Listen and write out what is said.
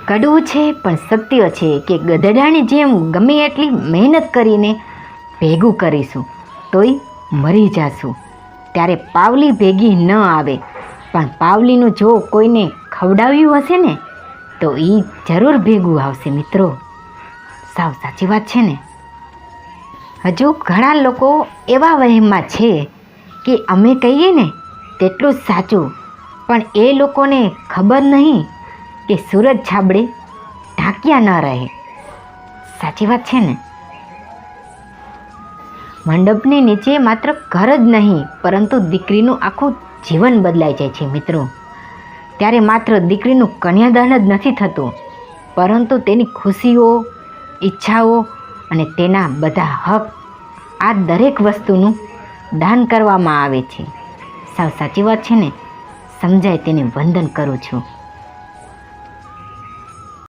કડવું છે પણ સત્ય છે કે ગધેડાની જેમ ગમે એટલી મહેનત કરીને ભેગું કરીશું તોય મરી જાશું. ત્યારે પાવલી ભેગી ન આવે, પણ પાવલીનું જો કોઈને ખવડાવ્યું હશે ને તો એ જરૂર ભેગું આવશે મિત્રો. સાવ સાચી વાત છે ને. હજુ ઘણા લોકો એવા વહેમમાં છે કે અમે કહીએ ને તેટલું જ સાચું, પણ એ લોકોને ખબર નહીં કે સૂરજ છાબડે ઢાંક્યા ન રહે. સાચી વાત છે ને. મંડપની નીચે માત્ર ઘર જ નહીં પરંતુ દીકરીનું આખું જીવન બદલાઈ જાય છે મિત્રો. ત્યારે માત્ર દીકરીનું કન્યાદાન જ નથી થતું, પરંતુ તેની ખુશીઓ, ઈચ્છાઓ અને તેના બધા હક, આ દરેક વસ્તુનું દાન કરવામાં આવે છે. સાવ સાચી વાત છે ને. સમજાય તેને વંદન કરું છું.